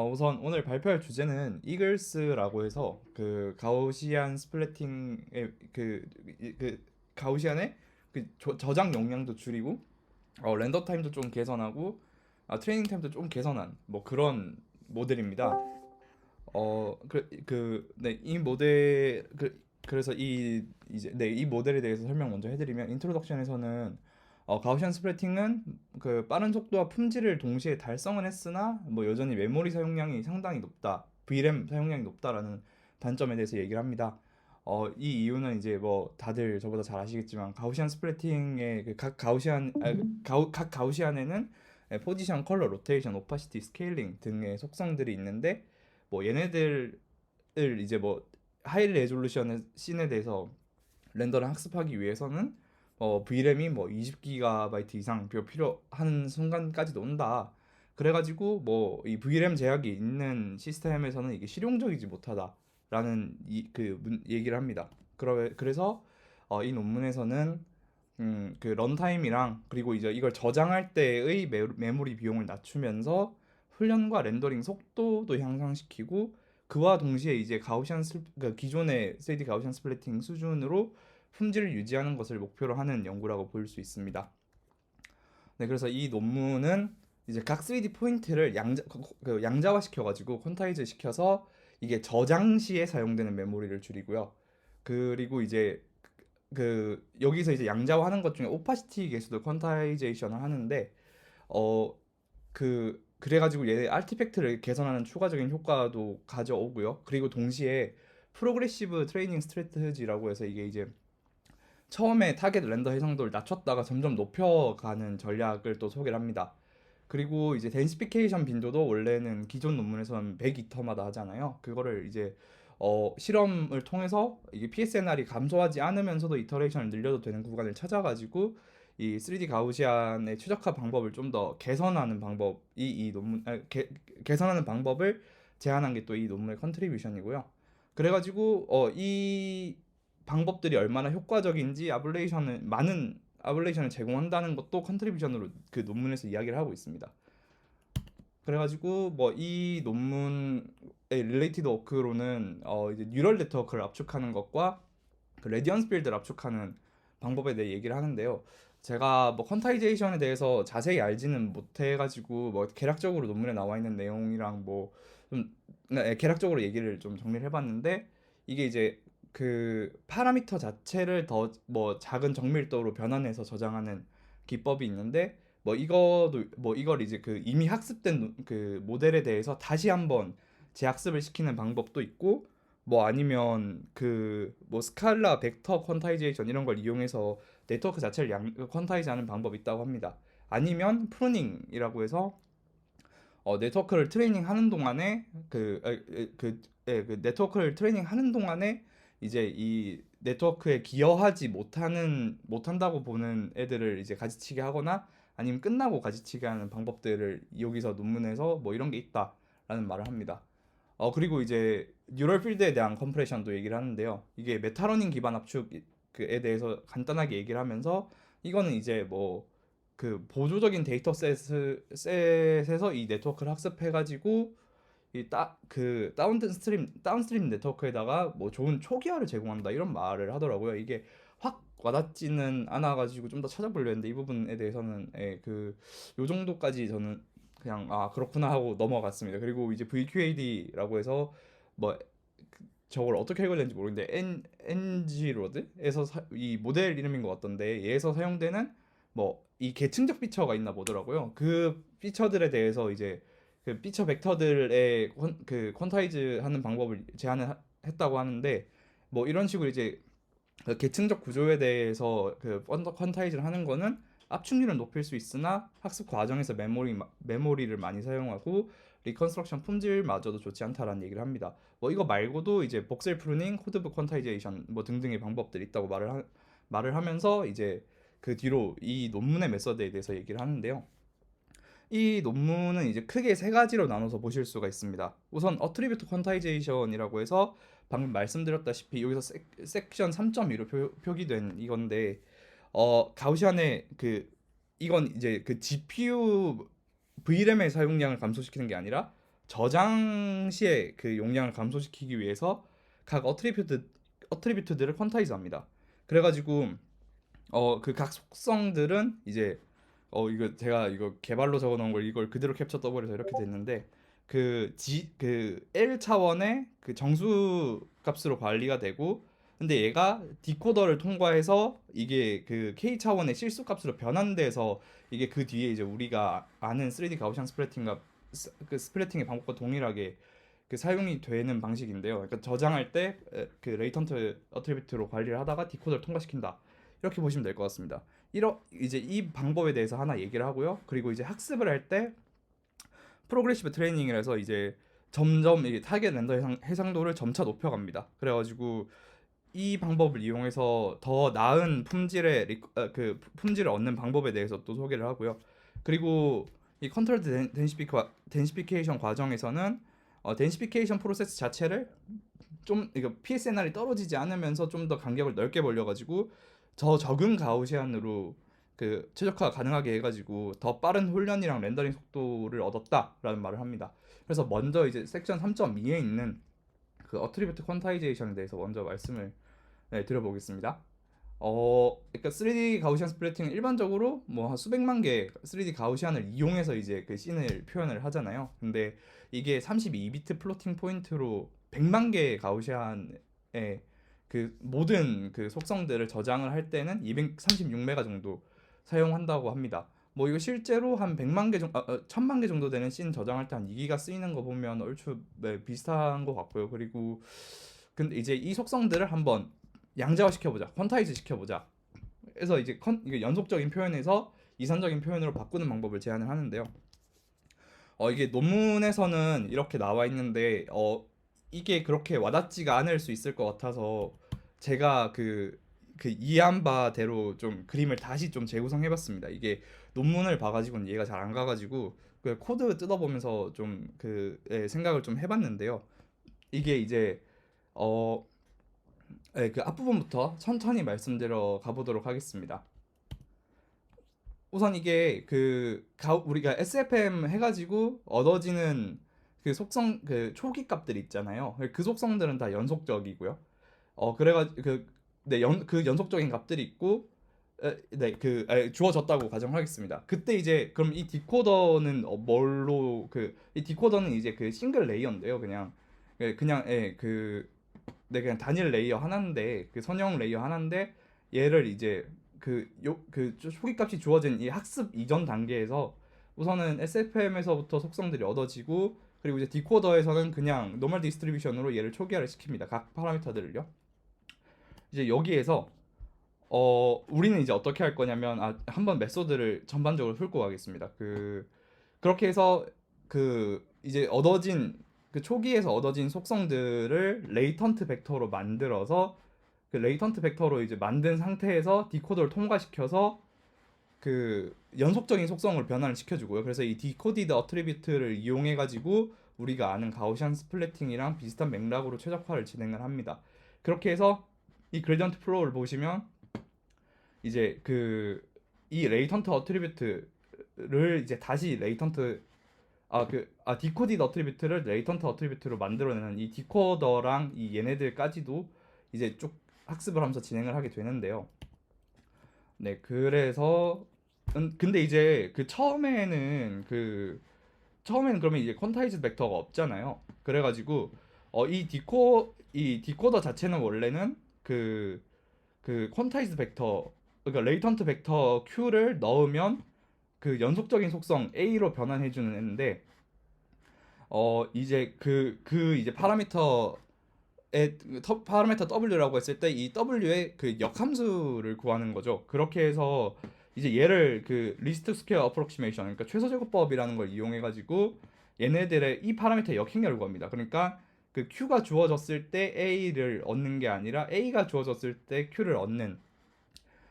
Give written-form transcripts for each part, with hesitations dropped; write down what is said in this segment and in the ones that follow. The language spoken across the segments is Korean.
우선 오늘 발표할 주제는 이글스라고 해서 그 가우시안 스플래팅의 그 가우시안의 저장 용량도 줄이고 렌더 타임도 좀 개선하고 트레이닝 타임도 좀 개선한 뭐 그런 모델입니다. 네, 이 모델 그래서 이 모델에 대해서 설명 먼저 해드리면 인트로덕션에서는 가우시안 스플래팅은 그 빠른 속도와 품질을 동시에 달성은 했으나 뭐 여전히 메모리 사용량이 상당히 높다, VRAM 사용량이 높다라는 단점에 대해서 얘기를 합니다. 이 이유는 이제 뭐 다들 저보다 잘 아시겠지만 가우시안 스플래팅의 각 가우시안에는 포지션, 컬러, 로테이션, 오파시티, 스케일링 등의 속성들이 있는데 뭐 얘네들을 이제 뭐 하이 레졸루션의 씬에 대해서 렌더를 학습하기 위해서는 VRAM이 뭐 20GB 이상 필요한 순간까지도 온다. 그래가지고 뭐 이 VRAM 제약이 있는 시스템에서는 이게 실용적이지 못하다라는 얘기를 합니다. 그래서 이 논문에서는 그 런타임이랑 그리고 이제 이걸 저장할 때의 메모리 비용을 낮추면서 훈련과 렌더링 속도도 향상시키고 그와 동시에 이제 그러니까 기존의 3D 가우시안 스플래팅 수준으로 품질을 유지하는 것을 목표로 하는 연구라고 볼 수 있습니다. 네, 그래서 이 논문은 이제 각 3D 포인트를 양자화 시켜가지고 퀀타이즈 시켜서 이게 저장 시에 사용되는 메모리를 줄이고요. 그리고 이제 여기서 이제 양자화하는 것 중에 오파시티 계수도 퀀타이제이션을 하는데 어 그래가지고 얘 아티팩트를 개선하는 추가적인 효과도 가져오고요. 그리고 동시에 프로그레시브 트레이닝 스트래티지라고 해서 이게 이제 처음에 타겟 렌더 해상도를 낮췄다가 점점 높여가는 전략을 또 소개를 합니다. 그리고 이제 덴시피케이션 빈도도 원래는 기존 논문에서는 100이터마다 하잖아요. 그거를 이제 실험을 통해서 이게 PSNR이 감소하지 않으면서도 이터레이션을 늘려도 되는 구간을 찾아가지고 이 3D 가우시안의 최적화 방법을 좀 더 개선하는 방법이 개선하는 방법을 제안한 게 또 이 논문의 컨트리뷰션이고요. 그래가지고 이 방법들이 얼마나 효과적인지 많은 아블레이션을 제공한다는 것도 컨트리뷰션으로 그 논문에서 이야기를 하고 있습니다. 그래가지고 뭐 이 논문의 릴레이티드 워크로는 이제 뉴럴 네트워크를 압축하는 것과 그 레디언스 빌드를 압축하는 방법에 대해 얘기를 하는데요. 제가 뭐 퀀타이제이션에 대해서 자세히 알지는 못해가지고 뭐 개략적으로 논문에 나와 있는 내용이랑 뭐좀 개략적으로 얘기를 좀 정리를 해봤는데 이게 이제 그 파라미터 자체를 더 뭐 작은 정밀도로 변환해서 저장하는 기법이 있는데 이걸 이제 그 이미 학습된 그 모델에 대해서 다시 한번 재학습을 시키는 방법도 있고 뭐 아니면 그 뭐 스칼라 벡터 퀀타이제이션 이런 걸 이용해서 네트워크 자체를 퀀타이즈 하는 방법이 있다고 합니다. 아니면 프루닝이라고 해서 네트워크를 트레이닝 하는 동안에 그 네트워크를 트레이닝 하는 동안에 이제 이 네트워크에 기여하지 못한다고 보는 애들을 이제 가지치기 하거나 아니면 끝나고 가지치기 하는 방법들을 여기서 논문에서 뭐 이런 게 있다라는 말을 합니다. 그리고 이제 뉴럴 필드에 대한 컴프레션도 얘기를 하는데요. 이게 메타러닝 기반 압축에 대해서 간단하게 얘기를 하면서 이거는 이제 뭐 그 보조적인 셋에서 이 네트워크를 학습해가지고 그 다운스트림 네트워크에다가 뭐 좋은 초기화를 제공한다 이런 말을 하더라고요. 이게 확 와닿지는 않아가지고 좀 더 찾아보려 했는데 이 부분에 대해서는 요 정도까지 저는 그냥 그렇구나 하고 넘어갔습니다. 그리고 이제 VQAD라고 해서 뭐 저걸 어떻게 읽어야 되는지 모르겠는데 NG로드에서 이 모델 이름인 것 같던데 얘에서 사용되는 뭐 이 계층적 피처가 있나 보더라고요. 그 피처들에 대해서 이제 그 피처 벡터들의 그 퀀타이즈 하는 방법을 했다고 하는데 뭐 이런 식으로 이제 그 계층적 구조에 대해서 그 퀀타이즈를 하는 거는 압축률은 높일 수 있으나 학습 과정에서 메모리를 많이 사용하고 리컨스트럭션 품질마저도 좋지 않다라는 얘기를 합니다. 뭐 이거 말고도 이제 복셀 프루닝, 코드북 퀀타이제이션 뭐 등등의 방법들이 있다고 말을 하면서 이제 그 뒤로 이 논문의 메서드에 대해서 얘기를 하는데요. 이 논문은 이제 크게 세 가지로 나눠서 보실 수가 있습니다. 우선 어트리뷰트 퀀타이제이션이라고 해서 방금 말씀드렸다시피 여기서 섹션 3.2로 표기된 이건데 가우시안의 이건 이제 그 GPU VRAM의 사용량을 감소시키는 게 아니라 저장 시에 그 용량을 감소시키기 위해서 각 어트리뷰트들을 퀀타이즈합니다. 그래가지고 그 각 속성들은 이제 이거 제가 이거 개발로 적어놓은 걸 이걸 그대로 캡처 더블해서 이렇게 됐는데 그 L 차원의 그 정수 값으로 관리가 되고 근데 얘가 디코더를 통과해서 이게 그 K 차원의 실수 값으로 변환돼서 이게 그 뒤에 이제 우리가 아는 3D 가우시안 그 스플래팅의 방법과 동일하게 그 사용이 되는 방식인데요. 그러니까 저장할 때 그 레이턴트 어트리뷰트로 관리를 하다가 디코더를 통과시킨다. 이렇게 보시면 될 것 같습니다. 이제 이 방법에 대해서 하나 얘기를 하고요. 그리고 이제 학습을 할 때 프로그레시브 트레이닝이라서 이제 점점 이게 타겟 렌더 해상도를 점차 높여갑니다. 그래가지고 이 방법을 이용해서 더 나은 그 품질을 얻는 방법에 대해서 또 소개를 하고요. 그리고 이 컨트롤 덴시피케이션 과정에서는 덴시피케이션 프로세스 자체를 좀 이거 PSNR이 떨어지지 않으면서 좀 더 간격을 넓게 벌려가지고 더 적은 가우시안으로 그 최적화가 가능하게 해가지고 더 빠른 훈련이랑 렌더링 속도를 얻었다라는 말을 합니다. 그래서 먼저 이제 섹션 3.2에 있는 그 어트리뷰트 퀀타이제이션에 대해서 먼저 말씀을 드려보겠습니다. 그러니까 3D 가우시안 스플래팅은 일반적으로 뭐 한 수백만 개 3D 가우시안을 이용해서 이제 그 씬을 표현을 하잖아요. 근데 이게 32비트 플로팅 포인트로 100만 개의 가우시안의 그 모든 그 속성들을 저장을 할 때는 236메가 정도 사용한다고 합니다. 뭐 이거 실제로 한 100만 개 정도, 1000만 개 정도 되는 씬 저장할 때 한 2기가 쓰이는 거 보면 얼추 비슷한 것 같고요. 그리고 근데 이제 이 속성들을 한번 양자화 시켜보자, 퀀타이즈 시켜보자. 그래서 이제 이게 연속적인 표현에서 이산적인 표현으로 바꾸는 방법을 제안을 하는데요. 이게 논문에서는 이렇게 나와 있는데 이게 그렇게 와닿지가 않을 수 있을 것 같아서 제가 그 이해한 바대로 좀 그림을 다시 좀 재구성해봤습니다. 이게 논문을 봐가지고는 이해가 잘 안 가가지고 그 코드 뜯어보면서 좀 생각을 좀 해봤는데요. 이게 이제 어, 그 앞부분부터 천천히 말씀드려 가보도록 하겠습니다. 우선 이게 우리가 SFM 해가지고 얻어지는 그 속성 그 초기 값들 있잖아요. 그 속성들은 다 연속적이고요. 그 연속적인 값들이 있고 주어졌다고 가정하겠습니다. 그때 이제 그럼 이 디코더는 뭘로 이 디코더는 이제 그 싱글 레이어인데요. 그냥 단일 레이어 하나인데 그 선형 레이어 하나인데 얘를 이제 초기 값이 주어진 이 학습 이전 단계에서 우선은 SFM에서부터 속성들이 얻어지고 그리고 이제 디코더에서는 그냥 노멀 디스트리뷰션으로 얘를 초기화를 시킵니다. 각 파라미터들을요. 이제 여기에서 우리는 이제 어떻게 할 거냐면 한번 메소드를 전반적으로 훑고 가겠습니다. 그렇게 해서 이제 그 초기에서 얻어진 속성들을 레이턴트 벡터로 만들어서 그 레이턴트 벡터로 이제 만든 상태에서 디코더를 통과시켜서 그 연속적인 속성을 변환을 시켜주고요. 그래서 이 디코디드 어트리뷰트를 이용해 가지고 우리가 아는 가우시안 스플래팅이랑 비슷한 맥락으로 최적화를 진행을 합니다. 그렇게 해서 이 그레디언트 플로우를 보시면 이제 이 레이턴트 어트리뷰트를 이제 다시 디코디드 어트리뷰트를 레이턴트 어트리뷰트로 만들어내는 이 디코더랑 이 얘네들까지도 이제 쭉 학습을 하면서 진행을 하게 되는데요. 네, 그래서 근데 이제 처음에는 그러면 이제 퀀타이즈 벡터가 없잖아요. 그래가지고 이 디코더 자체는 원래는 그 퀀타이즈 벡터 그러니까 레이턴트 벡터 Q를 넣으면 그 연속적인 속성 A로 변환해 주는 애인데 이제 이제 파라미터 W라고 했을 때 이 W의 그 역함수를 구하는 거죠. 그렇게 해서 이제 얘를 그 리스트 스퀘어 어프로키메이션 그러니까 최소 제곱법이라는 걸 이용해 가지고 얘네들의 이 파라미터의 역행렬을 구합니다. 그러니까 그 Q가 주어졌을 때 A를 얻는 게 아니라 A가 주어졌을 때 Q를 얻는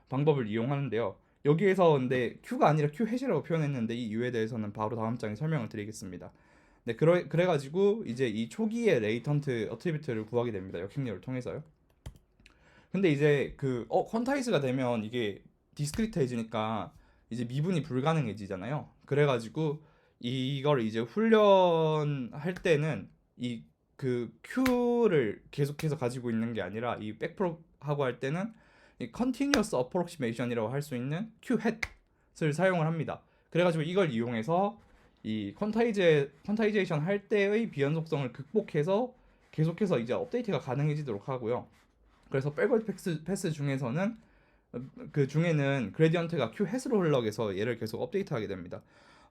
방법을 이용하는데요. 여기에서 근데 Q가 아니라 Q 해시라고 표현했는데 이 이유에 대해서는 바로 다음 장에 설명을 드리겠습니다. 네, 그래가지고 이제 이 초기의 레이턴트 어트리뷰트를 구하게 됩니다. 역행렬을 통해서요. 근데 이제 퀀타이즈가 되면 이게 디스크리트해지니까 이제 미분이 불가능해지잖아요. 그래가지고 이걸 이제 훈련할 때는 이 그 Q를 계속해서 가지고 있는 게 아니라 이 백프로 하고 할 때는 이 continuous approximation이라고 할 수 있는 Q hat을 사용을 합니다. 그래가지고 이걸 이용해서 이 퀀타이제이션 할 때의 비연속성을 극복해서 계속해서 이제 업데이트가 가능해지도록 하고요. 그래서 백월드 패스 중에서는 그 중에는 그레디언트가 Q 햇으로 흘러가서 얘를 계속 업데이트하게 됩니다.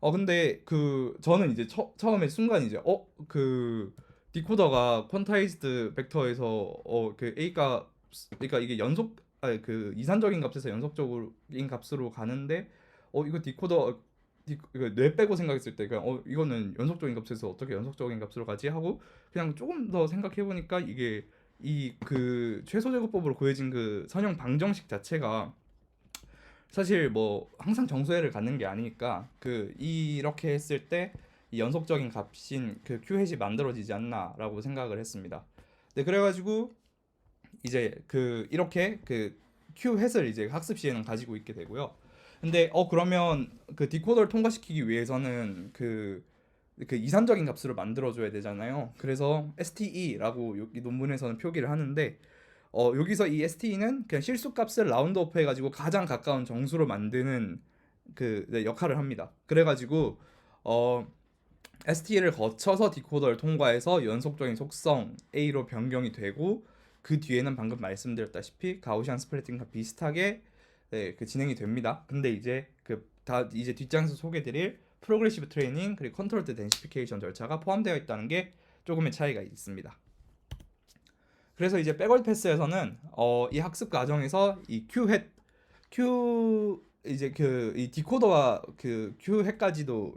근데 그 저는 이제 처음에 순간 이제 그 디코더가 퀀타이즈드 벡터에서 그 A가 그러니까 이게 그 이산적인 값에서 연속적인 값으로 가는데 이거 디코더 이거 뇌 빼고 생각했을 때 그냥 이거는 연속적인 값에서 어떻게 연속적인 값으로 가지 하고 그냥 조금 더 생각해 보니까 이게 이 그 최소 제곱법으로 구해진 그 선형 방정식 자체가 사실 뭐 항상 정수회를 갖는 게 아니니까 그 이렇게 했을 때 이 연속적인 값인 그 Q 햇이 만들어지지 않나라고 생각을 했습니다. 네, 그래가지고 이제 그 이렇게 그 Q 햇을 이제 학습 시에는 가지고 있게 되고요. 근데 그러면 그 디코더를 통과시키기 위해서는 그 이산적인 값으로 만들어줘야 되잖아요. 그래서 STE라고 이 논문에서는 표기를 하는데 여기서 이 STE는 그냥 실수값을 라운드업 해가지고 가장 가까운 정수로 만드는 그 네, 역할을 합니다. 그래가지고 STE를 거쳐서 디코더를 통과해서 연속적인 속성 A로 변경이 되고 그 뒤에는 방금 말씀드렸다시피 가우시안 스플래팅과 비슷하게 네, 그 진행이 됩니다. 근데 이제 이제 뒷장에서 소개드릴 프로그레시브 트레이닝 그리고 컨트롤드 덴시피케이션 절차가 포함되어 있다는 게 조금의 차이가 있습니다. 그래서 이제 백월드 패스에서는 이 학습 과정에서 이 Q 이제 그 이 디코더와 그 Q 햇까지도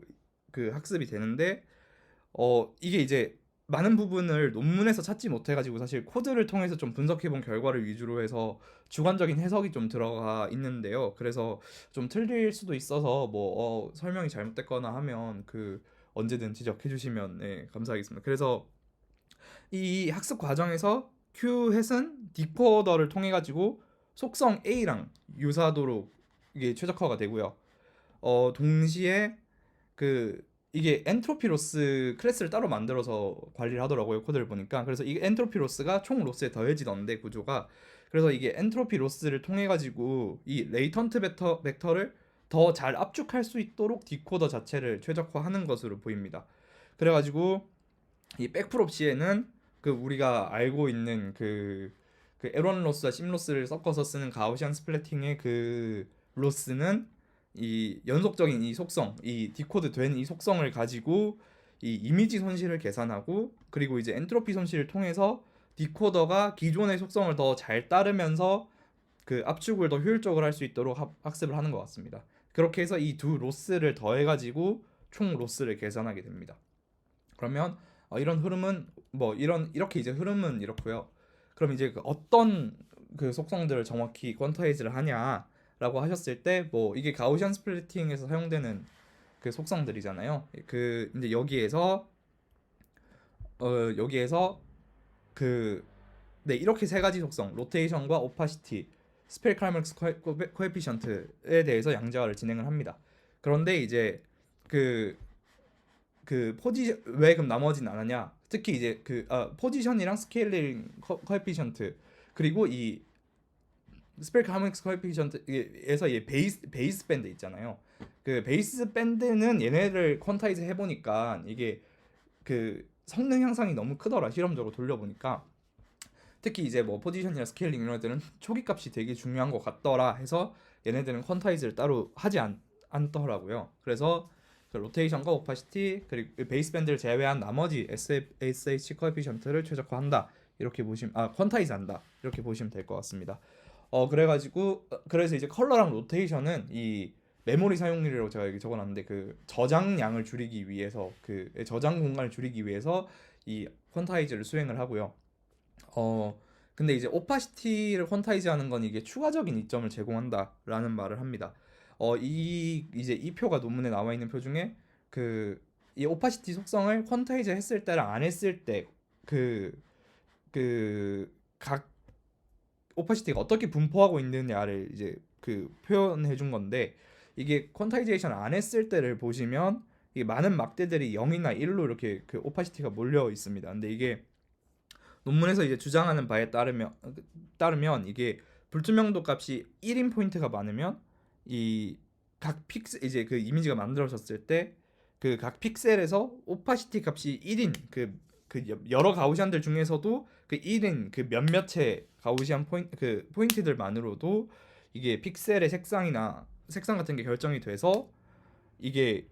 그 학습이 되는데 이게 이제 많은 부분을 논문에서 찾지 못해가지고 사실 코드를 통해서 좀 분석해본 결과를 위주로 해서 주관적인 해석이 좀 들어가 있는데요. 그래서 좀 틀릴 수도 있어서 뭐 설명이 잘못됐거나 하면 그 언제든 지적해주시면 네, 감사하겠습니다. 그래서 이 학습 과정에서 큐햇은 디코더를 통해 가지고 속성 A랑 유사도록 이게 최적화가 되고요. 동시에 그 이게 엔트로피 로스 클래스를 따로 만들어서 관리를 하더라고요. 코드를 보니까. 그래서 이 엔트로피 로스가 총 로스에 더해지던데 구조가. 그래서 이게 엔트로피 로스를 통해 가지고 이 레이턴트 벡터를 더 잘 압축할 수 있도록 디코더 자체를 최적화하는 것으로 보입니다. 그래가지고 이 백프롭 시에는 그 우리가 알고 있는 그 에런 로스와 심 로스를 섞어서 쓰는 가우시안 스플래팅의 그 로스는 이 연속적인 이 속성, 이 디코드 된 이 속성을 가지고 이 이미지 손실을 계산하고 그리고 이제 엔트로피 손실을 통해서 디코더가 기존의 속성을 더 잘 따르면서 그 압축을 더 효율적으로 할 수 있도록 학습을 하는 것 같습니다. 그렇게 해서 이 두 로스를 더해가지고 총 로스를 계산하게 됩니다. 그러면 이런 흐름은 뭐 이렇게 이제 흐름은 이렇고요. 그럼 이제 그 어떤 그 속성들을 정확히 퀀타이즈를 하냐라고 하셨을 때 뭐 이게 가우시안 스플리팅에서 사용되는 그 속성들이잖아요. 그 이제 여기에서 그 네, 이렇게 세 가지 속성 로테이션과 오파시티 스펠 칼맥스 코에피션트에 대해서 양자화를 진행을 합니다. 그런데 이제 그 포지션 왜 그럼 나머지는 안 하냐? 특히 이제 포지션이랑 스케일링 코에피션트 그리고 이 스펠 카믹스 코에피션트에서 이 베이스 밴드 있잖아요. 그 베이스 밴드는 얘네를 퀀타이즈 해보니까 이게 그 성능 향상이 너무 크더라. 실험적으로 돌려보니까 특히 이제 뭐 포지션이나 스케일링 이런 애들은 초기 값이 되게 중요한 것 같더라 해서 얘네들은 퀀타이즈를 따로 하지 않더라고요. 그래서 그 로테이션과 오파시티 그리고 베이스 밴드를 제외한 나머지 SH 코에피션트를 최적화한다. 이렇게 보시면 퀀타이즈 한다. 이렇게 보시면 될 것 같습니다. 그래서 이제 컬러랑 로테이션은 이 메모리 사용률이라고 제가 여기 적어놨는데 그 저장량을 줄이기 위해서 그 저장 공간을 줄이기 위해서 이 퀀타이즈를 수행을 하고요. 근데 이제 오파시티를 퀀타이즈 하는 건 이게 추가적인 이점을 제공한다라는 말을 합니다. 이제 이 표가 논문에 나와 있는 표 중에 이 오파시티 속성을 퀀타이즈 했을 때랑 안 했을 때 각 오파시티가 어떻게 분포하고 있느냐를 이제 그 표현해 준 건데 이게 퀀타이제이션 안 했을 때를 보시면 이게 많은 막대들이 0이나 1로 이렇게 그 오파시티가 몰려 있습니다. 근데 이게 논문에서 이제 주장하는 바에 따르면 이게 불투명도 값이 1인 포인트가 많으면 이 각 픽셀 이제 그 이미지가 만들어졌을 때 그 각 픽셀에서 오파시티 값이 1인 그 여러 가우시안들 중에서도 그 1인 그 몇몇의 가우시안 포인트들만으로도 이게 픽셀의 색상 같은 게 결정이 돼서 이게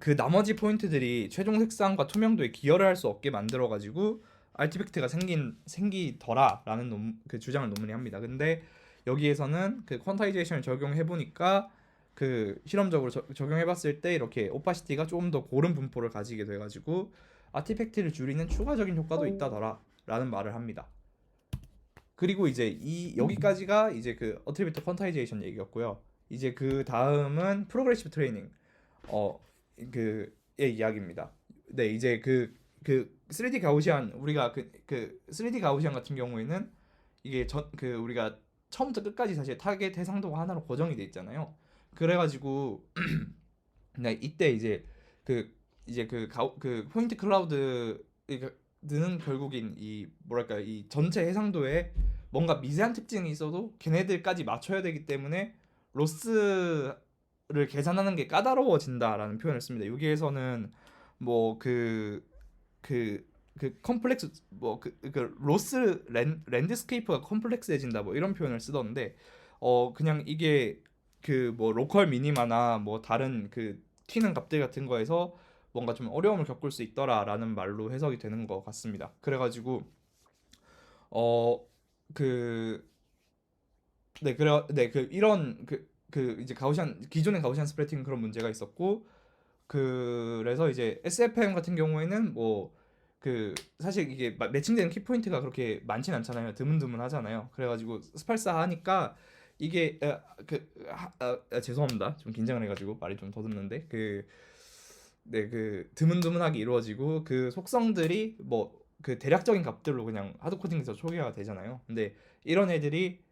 그 나머지 포인트들이 최종 색상과 투명도에 기여를 할 수 없게 만들어 가지고 아티팩트가 생기더라라는 그 주장을 논문이 합니다. 근데 여기에서는 그 퀀타이제이션을 적용해 보니까 그 실험적으로 적용해 봤을 때 이렇게 오파시티가 조금 더 고른 분포를 가지게 돼 가지고 아티팩트를 줄이는 추가적인 효과도 있다더라라는 말을 합니다. 그리고 이제 여기까지가 이제 그 어트리뷰트 퀀타이제이션 얘기였고요. 이제 그 다음은 프로그레시브 트레이닝 그의 이야기입니다. 네, 이제 그 3D 가우시안 우리가 그 3D 가우시안 같은 경우에는 이게 그 우리가 처음부터 끝까지 사실 타겟 해상도가 하나로 고정이 돼 있잖아요. 그래가지고 네, 이때 그 포인트 클라우드는 결국인 이 뭐랄까 이 전체 해상도에 뭔가 미세한 특징이 있어도 걔네들까지 맞춰야 되기 때문에 로스를 계산하는 게 까다로워진다라는 표현을 씁니다. 여기에서는 뭐 그 컴플렉스 그 로스 랜드스케이프가 컴플렉스해진다 뭐 이런 표현을 쓰던데 그냥 이게 그 뭐 로컬 미니마나 뭐 다른 그 튀는 값들 같은 거에서 뭔가 좀 어려움을 겪을 수 있더라라는 말로 해석이 되는 것 같습니다. 그래가지고 그 네, 이런 이제 기존의 가우시안 스프레팅 그런 문제가 있었고 그래서 이제 SFM 같은 경우에는 뭐 사실 이게 매칭되는 키포인트가 그렇게 많진 않잖아요. 드문드문하잖아요. 그래가지고 스팔사 하니까 이게 죄송합니다. 좀 긴장을 해가지고 말이 좀 더듬는데 드문드문하게 이루어지고 그 속성들이 뭐 그 대략적인 값들로 그냥 하드코딩에서 초기화가 되잖아요. 근데 이런 애들이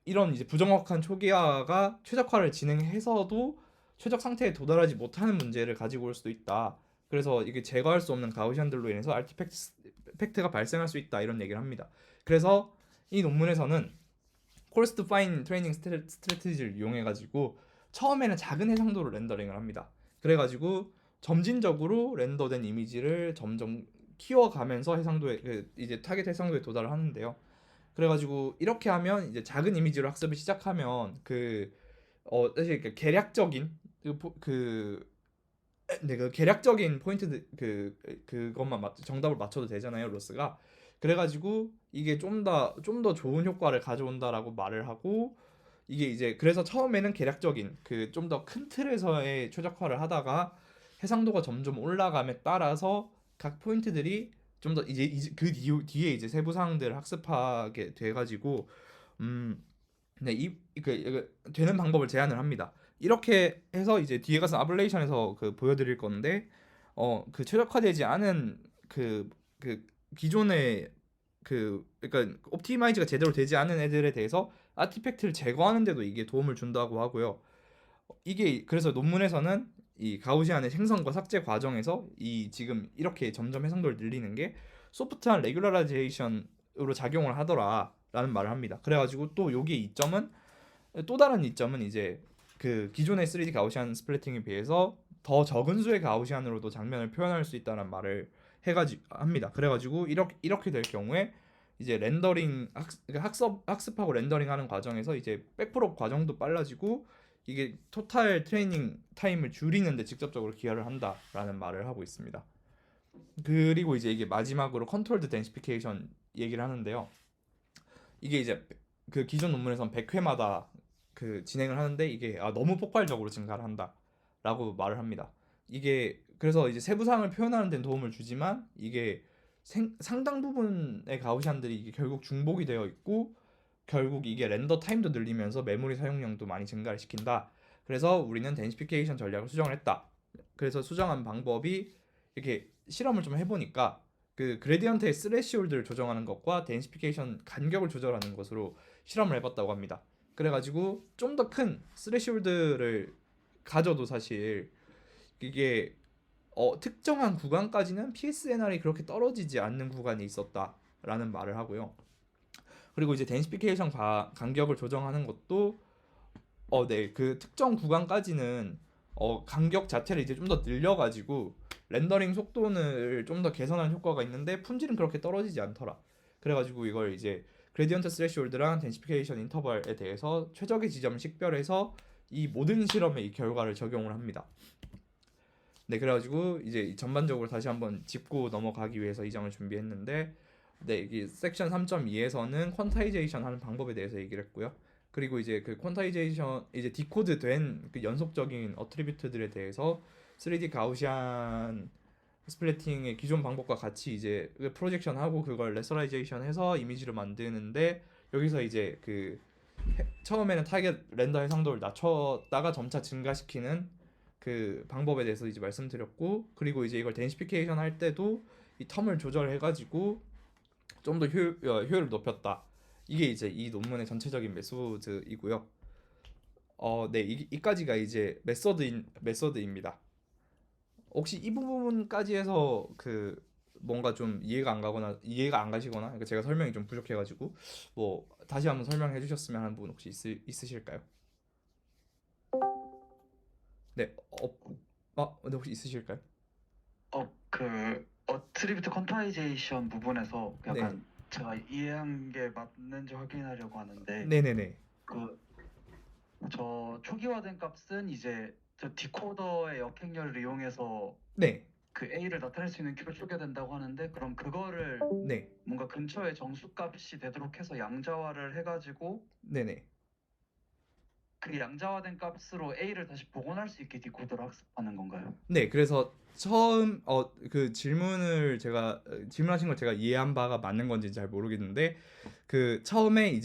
이런 이제 부정확한 초기화가 최적화를 진행해서도 최적 상태에 도달하지 못하는 문제를 가지고 올 수도 있다. 그래서 이게 제거할 수 없는 가우시안들로 인해서 아티팩트가 발생할 수 있다 이런 얘기를 합니다. 그래서 이 논문에서는 코레스트 파인 트레이닝 스트래티지를 이용해 가지고 처음에는 작은 해상도로 렌더링을 합니다. 그래가지고 점진적으로 렌더된 이미지를 점점 키워가면서 이제 타겟 해상도에 도달을 하는데요. 그래가지고 이렇게 하면 이제 작은 이미지로 학습을 시작하면 사실 계략적인 그 계략적인 포인트 그것만 정답을 맞춰도 되잖아요, 로스가. 그래가지고 이게 좀 더 좋은 효과를 가져온다라고 말을 하고 이게 이제 그래서 처음에는 계략적인 그 좀 더 큰 틀에서의 최적화를 하다가 해상도가 점점 올라감에 따라서 각 포인트들이 좀 더 이제 그 뒤에 이제 세부 사항들을 학습하게 돼가지고 네, 되는 방법을 제안을 합니다. 이렇게 해서 이제 뒤에 가서 아블레이션에서 보여드릴 건데 그 최적화되지 않은 그 기존의 그러니까 옵티마이즈가 제대로 되지 않은 애들에 대해서 아티팩트를 제거하는데도 이게 도움을 준다고 하고요. 이게 그래서 논문에서는 이 가우시안의 생성과 삭제 과정에서 이 지금 이렇게 점점 해상도를 늘리는 게 소프트한 레귤러라이제이션으로 작용을 하더라라는 말을 합니다. 그래가지고 또 다른 이점은 이제 그 기존의 3D 가우시안 스플래팅에 비해서 더 적은 수의 가우시안으로도 장면을 표현할 수 있다는 말을 합니다. 그래가지고 이렇게 될 경우에 이제 렌더링 학습하고 렌더링하는 과정에서 이제 백프롭 과정도 빨라지고 이게 토탈 트레이닝 타임을 줄이는데 직접적으로 기여를 한다라는 말을 하고 있습니다. 그리고 이제 이게 마지막으로 컨트롤드 덴시피케이션 얘기를 하는데요. 이게 이제 그 기존 논문에선 100회마다 진행을 하는데 이게 너무 폭발적으로 증가를 한다라고 말을 합니다. 이게 그래서 이제 세부 사항을 표현하는 데는 도움을 주지만 이게 상당 부분의 가우시안들이 이게 결국 중복이 되어 있고 결국 이게 렌더 타임도 늘리면서 메모리 사용량도 많이 증가를 시킨다. 그래서 우리는 덴시피케이션 전략을 수정을 했다. 그래서 수정한 방법이 이렇게 실험을 좀 해보니까 그 그레디언트의 스레시홀드를 조정하는 것과 덴시피케이션 간격을 조절하는 것으로 실험을 해봤다고 합니다. 그래가지고 좀 더 큰 스레시홀드를 가져도 사실 이게 특정한 구간까지는 PSNR이 그렇게 떨어지지 않는 구간이 있었다라는 말을 하고요. 그리고 이제 덴시피케이션 간격을 조정하는 것도 네, 그 특정 구간까지는 간격 자체를 이제 좀 더 늘려가지고 렌더링 속도를 좀 더 개선하는 효과가 있는데 품질은 그렇게 떨어지지 않더라. 그래가지고 이걸 이제 그레디언트 스레시홀드랑 덴시피케이션 인터벌에 대해서 최적의 지점을 식별해서 이 모든 실험에 이 결과를 적용을 합니다. 네, 그래가지고 이제 전반적으로 다시 한번 짚고 넘어가기 위해서 이 장을 준비했는데, 네, 이 섹션 3.2에서는 퀀타이제이션 하는 방법에 대해서 얘기를 했고요. 그리고 이제 그 퀀타이제이션 이제 디코드 된 그 연속적인 어트리뷰트들에 대해서 3D 가우시안 스플래팅의 기존 방법과 같이 이제 프로젝션하고 그걸 레서라이제이션해서 이미지를 만드는데, 여기서 이제 그 처음에는 타겟 렌더 해상도를 낮췄다가 점차 증가시키는 그 방법에 대해서 이제 말씀드렸고, 그리고 이제 이걸 덴시피케이션 할 때도 이 텀을 조절해가지고 좀 더 효율을 높였다. 이게 이제 이 논문의 전체적인 메소드이고요. 네, 이까지가 이제 메서드입니다. 혹시 이 부분까지 해서 그 뭔가 좀 이해가 안 가시거나, 그러니까 제가 설명이 좀 부족해가지고 뭐 다시 한번 설명해 주셨으면 하는 부분 혹시 있으실까요? 네, 네, 혹시 있으실까요? 어트리뷰트 퀀타이제이션 부분에서 네, 약간 제가 이해한 게 맞는지 확인하려고 하는데, 네네네, 그, 저 초기화된 값은 이제 저 디코더의 역행렬을 이용해서 네, 그 A를 나타낼 수 있는 Q를 쪼개야 된다고 하는데, 그럼 그거를 네, 뭔가 근처에 정수값이 되도록 해서 양자화를 해가지고 네네. 그 양자화된 값으로 A를 다시 복원할 수 있게 디코더를 학습하는 건가요? 네, 그래서 처음 그 질문하신 걸 제가 이해한 바가 맞는 건지 잘 모르겠는데, 그 처음엔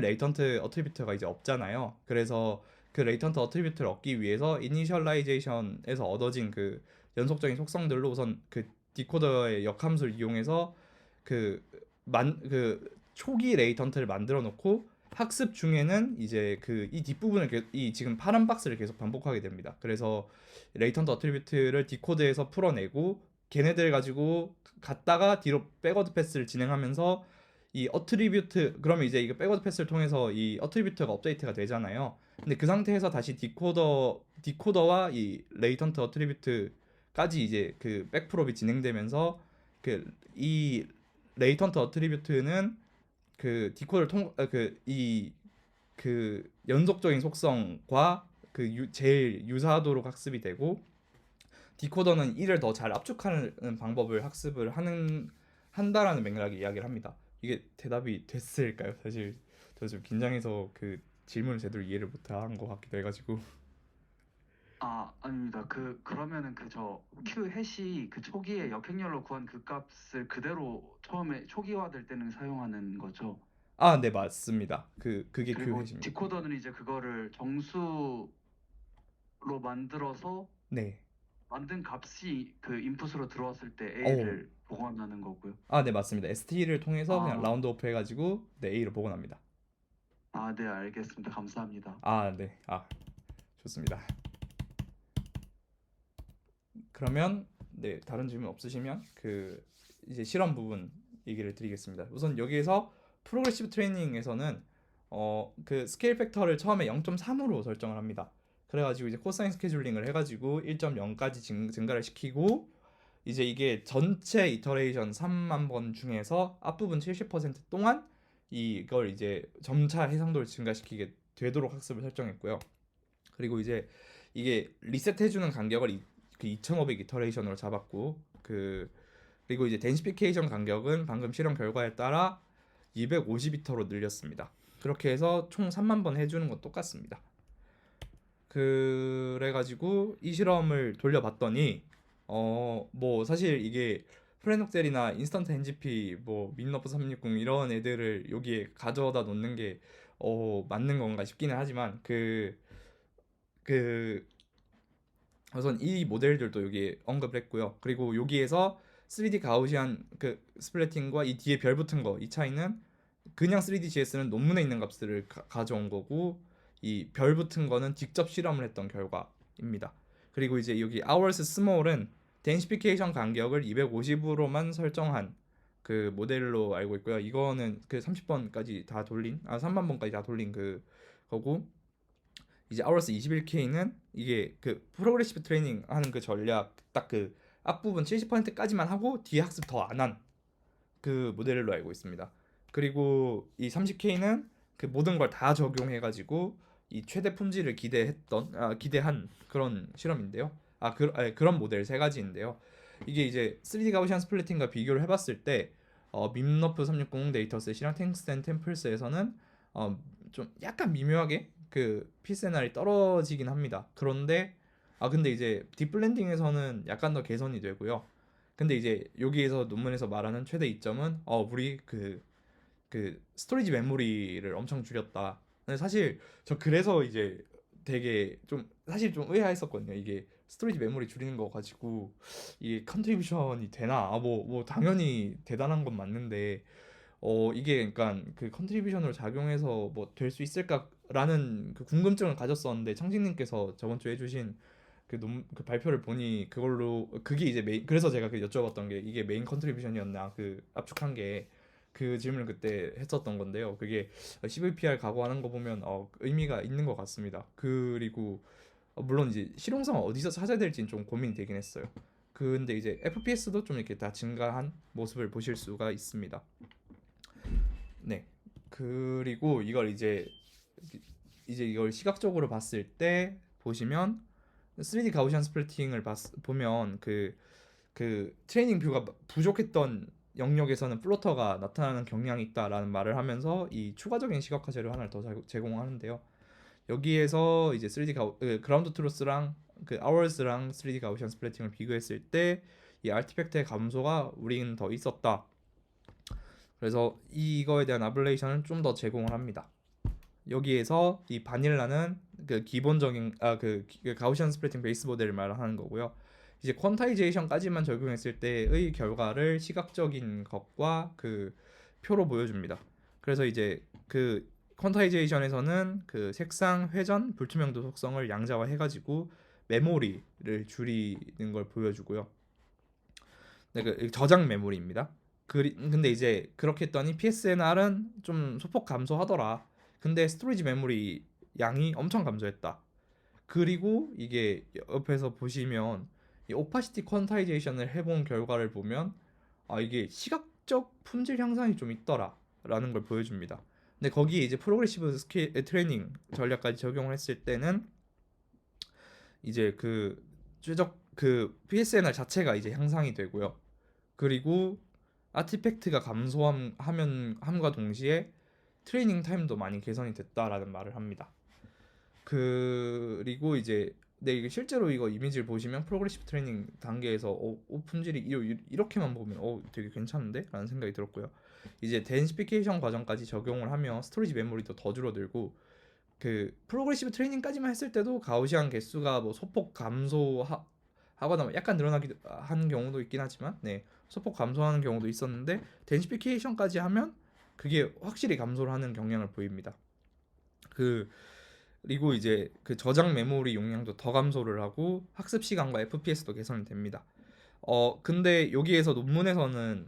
레이턴트 어트리뷰트가 이제 없잖아요. 그래서 그 레이턴트 어트리뷰트를 얻기 위해서 이니셜라이제이션에서 얻어진 그 연속적인 속성들로 우선 그 디코더의 역함수를 이용해서 그 초기 레이턴트를 만들어 놓고, 학습 중에는 이제 그 이 뒷부분을 이 지금 파란 박스를 계속 반복하게 됩니다. 그래서 레이턴트 어트리뷰트를 디코드해서 풀어내고 걔네들 가지고 갔다가 뒤로 백워드 패스를 진행하면서 이 어트리뷰트, 그러면 이제 이거 백워드 패스를 통해서 이 어트리뷰트가 업데이트가 되잖아요. 근데 그 상태에서 다시 디코더와 이 레이턴트 어트리뷰트까지 이제 그 백프롭이 진행되면서 그 이 레이턴트 어트리뷰트는 그 디코더를 그 연속적인 속성과 제일 유사하도록 학습이 되고, 디코더는 이를 더 잘 압축하는 방법을 한다라는 맥락의 이야기를 합니다. 이게 대답이 됐을까요? 사실 저 좀 긴장해서 그 질문을 제대로 이해를 못한 것 같기도 해가지고. 아닙니다. 그러면은 Q 해시 그 초기에 역행렬로 구한 그 값을 그대로 처음에 초기화될 때는 사용하는 거죠. 네, 맞습니다. 그게 q 그리고 해시입니다. 디코더는 이제 그거를 정수로 만들어서 네. 만든 값이 그 인풋으로 들어왔을 때 어, A를 복원하는 거고요. 네, 맞습니다. ST를 통해서 그냥 아, 라운드 오프 해가지고 네, A로 복원합니다. 네, 알겠습니다. 감사합니다. 네. 좋습니다. 그러면 네, 다른 질문 없으시면 이제 실험 부분 얘기를 드리겠습니다. 우선 여기에서 프로그레시브 트레이닝에서는 그 스케일 팩터를 처음에 0.3으로 설정을 합니다. 그래가지고 이제 코사인 스케줄링을 해가지고 1.0까지 증가를 시키고, 이제 이게 전체 이터레이션 3만 번 중에서 앞부분 70% 동안 이걸 이제 점차 해상도를 증가시키게 되도록 학습을 설정했고요. 그리고 이제 이게 리셋해주는 간격을 그 2500 이터레이션으로 잡았고, 그리고 이제 덴시피케이션 간격은 방금 실험 결과에 따라 250 이터로 늘렸습니다. 그렇게 해서 총 3만 번 해주는 건 똑같습니다. 그래가지고 이 실험을 돌려봤더니 뭐 사실 이게 프레녹셀이나 인스턴트 NGP 뭐 민너프 360 이런 애들을 여기에 가져다 놓는 게 맞는 건가 싶기는 하지만 그 우선 이 모델들도 여기 언급을 했고요. 그리고 여기에서 3D 가우시안 그 스플래팅과 이 뒤에 별 붙은 거, 이 차이는 그냥 3D GS는 논문에 있는 값들을 가져온 거고, 이 별 붙은 거는 직접 실험을 했던 결과입니다. 그리고 이제 여기 hours small은 densification 간격을 250으로만 설정한 그 모델로 알고 있고요. 이거는 그 30번까지 다 돌린 3만 번까지 다 돌린 그 거고, 이제 hours 21K는 이게 그 프로그레시브 트레이닝 하는 그 전략 딱 그 앞부분 70%까지만 하고 뒤에 학습 더 안 한 그 모델로 알고 있습니다. 그리고 이 30K는 그 모든 걸 다 적용해가지고 이 최대 품질을 기대한 그런 실험인데요. 그런 모델 세 가지인데요. 이게 이제 3D 가우시안 스플리팅과 비교를 해봤을 때 밈너프 360 데이터셋이랑 탱스텐 템플스에서는 좀 약간 미묘하게 그 PSNR이 떨어지긴 합니다. 근데 이제 딥블렌딩에서는 약간 더 개선이 되고요. 근데 이제 여기에서 논문에서 말하는 최대 이점은 우리 그 스토리지 메모리를 엄청 줄였다. 근데 사실 저 그래서 이제 되게 좀 사실 좀 의아했었거든요. 이게 스토리지 메모리 줄이는 거 가지고 이게 컨트리뷰션이 되나? 뭐 당연히 대단한 건 맞는데 이게 그러니까 그 컨트리뷰션으로 작용해서 뭐 될 수 있을까라는 그 궁금증을 가졌었는데 창식님께서 저번 주에 해주신 그 발표를 보니 그게 이제 그래서 제가 그 여쭤봤던 게 이게 메인 컨트리뷰션이었나 그 압축한 게 그 질문을 그때 했었던 건데요. 그게 CVPR 각오하는 거 보면 의미가 있는 것 같습니다. 그리고 물론 이제 실용성 어디서 찾아야 될지는 좀 고민이 되긴 했어요. 근데 이제 FPS도 좀 이렇게 다 증가한 모습을 보실 수가 있습니다. 네. 그리고 이제 이걸 시각적으로 봤을 때 보시면 3D 가우시안 스플리팅을 보면 그 트레이닝 뷰가 부족했던 영역에서는 플로터가 나타나는 경향이 있다라는 말을 하면서 이 추가적인 시각화 재료 하나를 더 제공하는데요. 여기에서 이제 그라운드 트루스랑 그 아워스랑 3D 가우시안 스플리팅을 비교했을 때 이 아티팩트의 감소가 우리는 더 있었다. 그래서 이거에 대한 아블레이션을 좀 더 제공을 합니다. 여기에서 이 바닐라는 그 기본적인 그 가우시안 스플리팅 베이스 모델을 말하는 거고요. 이제 퀀타이제이션까지만 적용했을 때의 결과를 시각적인 것과 그 표로 보여줍니다. 그래서 이제 그 퀀타이제이션에서는 그 색상, 회전, 불투명도 속성을 양자화해가지고 메모리를 줄이는 걸 보여주고요. 네, 그 저장 메모리입니다. 근데 이제 그렇게 했더니 PSNR은 좀 소폭 감소하더라. 근데 스토리지 메모리 양이 엄청 감소했다. 그리고 이게 옆에서 보시면 이 오파시티 퀀타이제이션을 해본 결과를 보면 이게 시각적 품질 향상이 좀 있더라라는 걸 보여줍니다. 근데 거기에 이제 프로그레시브 트레이닝 전략까지 적용을 했을 때는 이제 그 최적 그 PSNR 자체가 이제 향상이 되고요. 그리고 아티팩트가 감소함과 동시에 트레이닝 타임도 많이 개선이 됐다라는 말을 합니다. 그리고 이제 이게 실제로 이거 이미지를 보시면 프로그레시브 트레이닝 단계에서 품질이 이렇게만 보면 되게 괜찮은데? 라는 생각이 들었고요. 이제 덴시피케이션 과정까지 적용을 하면 스토리지 메모리도 더 줄어들고 그 프로그레시브 트레이닝까지만 했을 때도 가우시안 개수가 뭐 소폭 감소하거나 약간 늘어나기도 하는 경우도 있긴 하지만 소폭 감소하는 경우도 있었는데 덴시피케이션까지 하면 그게 확실히 감소를 하는 경향을 보입니다. 그리고 이제 그 저장 메모리 용량도 더 감소를 하고 학습 시간과 FPS도 개선이 됩니다. 근데 여기에서 논문에서는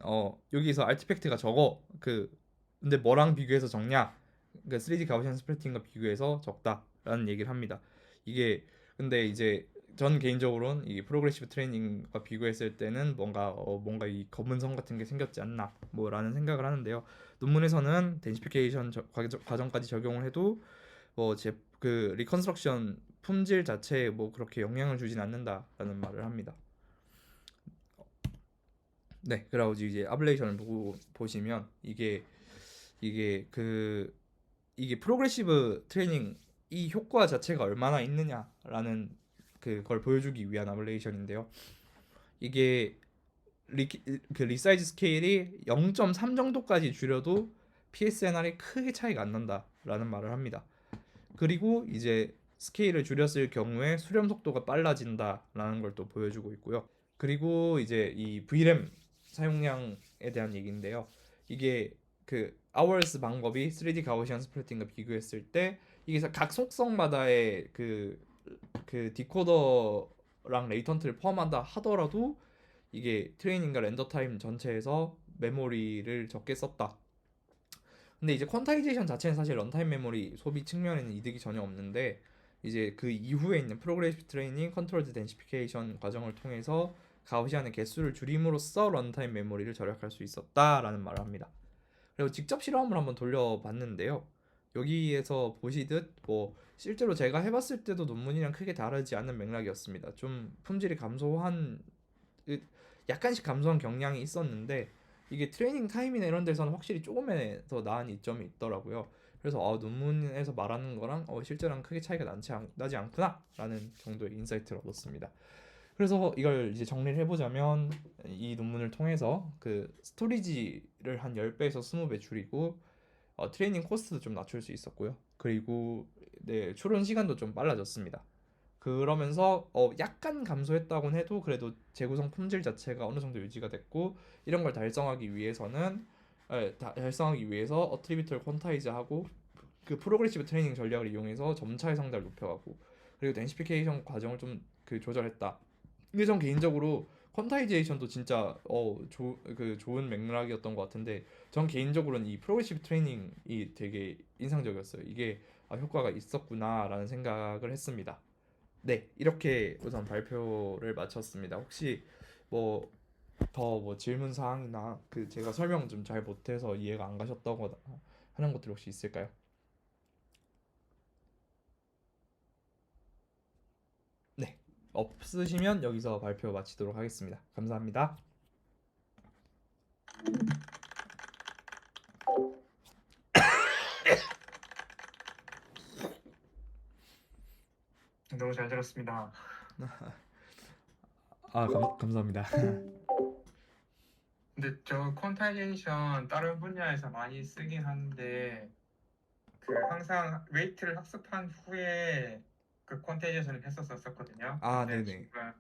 여기서 아티팩트가 적어. 근데 뭐랑 비교해서 적냐? 그러니까 3D 가우시안 스플리팅과 비교해서 적다라는 얘기를 합니다. 이게 근데 이제 전 개인적으로는 이 프로그레시브 트레이닝과 비교했을 때는 뭔가 이 검은 선 같은 게 생겼지 않나 뭐라는 생각을 하는데요. 논문에서는 덴시피케이션 과정까지 적용을 해도 그 리컨스트럭션 품질 자체에 뭐 그렇게 영향을 주진 않는다라는 말을 합니다. 네, 그리고 이제 아블레이션을 보시면 이게 프로그레시브 트레이닝 이 효과 자체가 얼마나 있느냐라는 그걸 보여주기 위한 아블레이션인데요. 이게 그 리사이즈 스케일이 0.3 정도까지 줄여도 PSNR이 크게 차이가 안 난다라는 말을 합니다. 그리고 이제 스케일을 줄였을 경우에 수렴 속도가 빨라진다라는 걸 또 보여주고 있고요. 그리고 이제 이 VRAM 사용량에 대한 얘기인데요. 이게 그 hours 방법이 3D 가우시안 스플리팅과 비교했을 때 이게 각 속성마다의 그 디코더랑 랑 레이턴트를 포함한다 하더라도 이게 트레이닝과 렌더 타임 전체에서 메모리를 적게 썼다. 근데 이제 퀀타이제이션 자체는 사실 런타임 메모리 소비 측면에는 이득이 전혀 없는데 이제 그 이후에 있는 프로그레시브 트레이닝, 컨트롤드 덴시피케이션 과정을 통해서 가우시안의 개수를 줄임으로써 런타임 메모리를 절약할 수 있었다라는 말을 합니다. 그리고 직접 실험을 한번 돌려봤는데요. 여기에서 보시듯 뭐 실제로 제가 해봤을 때도 논문이랑 크게 다르지 않는 맥락이었습니다. 좀 품질이 감소한 약간씩 감소한 경향이 있었는데 이게 트레이닝 타임이나 이런 데서는 확실히 조금의 더 나은 이점이 있더라고요. 그래서 논문에서 말하는 거랑 실제랑 크게 차이가 나지 않구나 라는 정도의 인사이트를 얻었습니다. 그래서 이걸 이제 정리를 해보자면 이 논문을 통해서 그 스토리지를 한 10배에서 20배 줄이고 트레이닝 코스트도 좀 낮출 수 있었고요. 그리고 네, 추론 시간도 좀 빨라졌습니다. 그러면서 약간 감소했다곤 해도 그래도 재구성 품질 자체가 어느 정도 유지가 됐고 이런 걸 달성하기 위해서는 달성하기 위해서 어트리뷰터를 퀀타이즈하고 그 프로그레시브 트레이닝 전략을 이용해서 점차의 성장을 높여가고 그리고 덴시피케이션 과정을 좀 그 조절했다. 근데 전 개인적으로 퀀타이제이션도 진짜 그 좋은 맥락이었던 것 같은데 전 개인적으로는 이 프로그레시브 트레이닝이 되게 인상적이었어요. 이게 효과가 있었구나라는 생각을 했습니다. 네, 이렇게 우선 발표를 마쳤습니다. 혹시 뭐 더 뭐 질문 사항이나 그 제가 설명 좀 잘 못해서 이해가 안 가셨다거나 하는 것들 혹시 있을까요? 네, 없으시면 여기서 발표 마치도록 하겠습니다. 감사합니다. 너무 잘 들었습니다. 감사합니다. 근데 저 퀀타이제이션 다른 분야에서 많이 쓰긴 하는데 그 항상 웨이트를 학습한 후에 그 퀀타이제이션을 했었었거든요. 근데 네네. 지금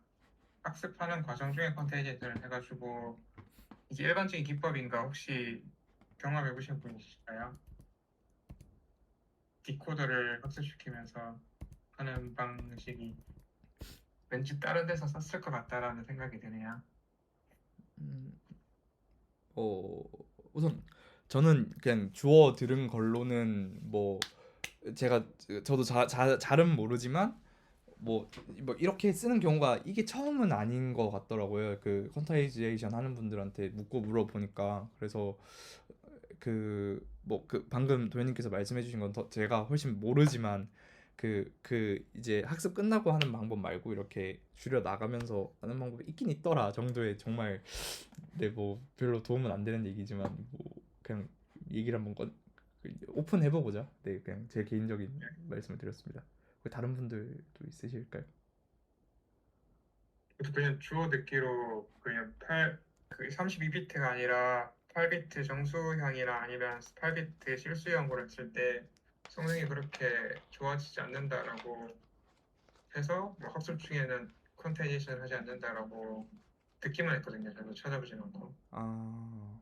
학습하는 과정 중에 퀀타이제이션을 해가지고 이게 일반적인 기법인가 혹시 경험해 보신 분 있으실까요? 디코더를 학습시키면서 하는 방식이 왠지 다른 데서 썼을 것 같다라는 생각이 드네요. 음, 어, 우선 저는 그냥 주워 들은 걸로는 뭐 제가 저도 잘은 모르지만 뭐 이렇게 쓰는 경우가 이게 처음은 아닌 것 같더라고요. 그 컨타이제이션 하는 분들한테 묻고 물어보니까 그래서 그 방금 도현님께서 말씀해주신 건 더 제가 훨씬 모르지만 그 이제 학습 끝나고 하는 방법 말고 이렇게 줄여 나가면서 하는 방법이 있긴 있더라 정도의 정말 네 뭐 별로 도움은 안 되는 얘기지만 뭐 그냥 얘기를 한번 오픈해보고자 네 그냥 제 개인적인 말씀을 드렸습니다. 다른 분들도 있으실까요? 저도 그냥 주워 듣기로 그냥 그 32비트가 아니라 8비트 정수형이나 아니면 8비트 실수형으로 했을 때 성능이 그렇게 좋아지지 않는다라고 해서 뭐 학습 중에는 퀀타이제이션을 하지 않는다라고 듣기만 했거든요. 저도 찾아보진 않고. 아,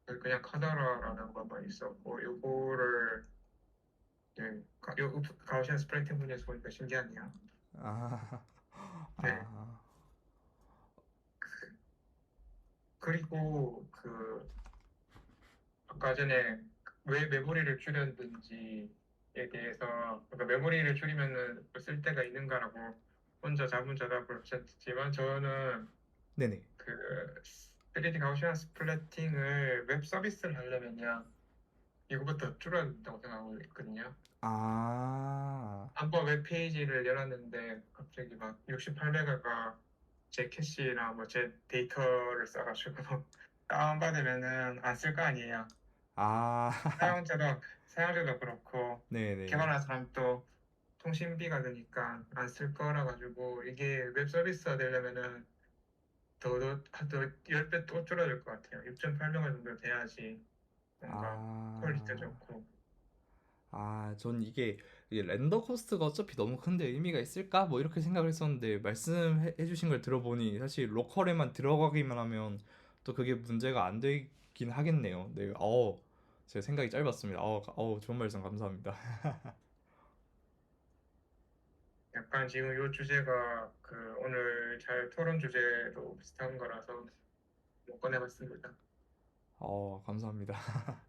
그래서 그냥 카다라라는 것만 있었고 요거를 요 가우시안 스프레이팅 분야에서 보니까 신기하네요. 아, 네. 아, 그리고 그 아까 전에 왜 메모리를 줄였는지에 대해서 그러니까 메모리를 줄이면은 쓸 데가 있는가라고 혼자 자문자답을 하셨지만 저는 네네. 그 3D 가우시안 스플래팅을 웹 서비스를 하려면요 이거부터 줄여야 된다고 생각하고 있거든요. 아, 한번 웹페이지를 열었는데 갑자기 막 68메가가 제 캐시나 뭐 제 데이터를 써가지고 다운받으면은 안 쓸 거 아니에요. 아, 사용자도 그렇고 네네. 개발하는 사람도 통신비가 드니까 안 쓸 거라 가지고 이게 웹 서비스가 되려면은 더 10배 또 줄어들 것 같아요. 6.8명가 정도 돼야지 뭔가 퀄리티가 아, 좋고. 전 이게 렌더 코스트가 어차피 너무 큰데 의미가 있을까? 뭐 이렇게 생각을 했었는데 말씀해 주신 걸 들어보니 사실 로컬에만 들어가기만 하면 또 그게 문제가 안 되긴 하겠네요. 네, 제가 생각이 짧았습니다. 좋은 말씀 감사합니다. 약간 지금 이 주제가 그 오늘 잘 토론 주제로 비슷한 거라서 뭐 꺼내봤습니다. 감사합니다.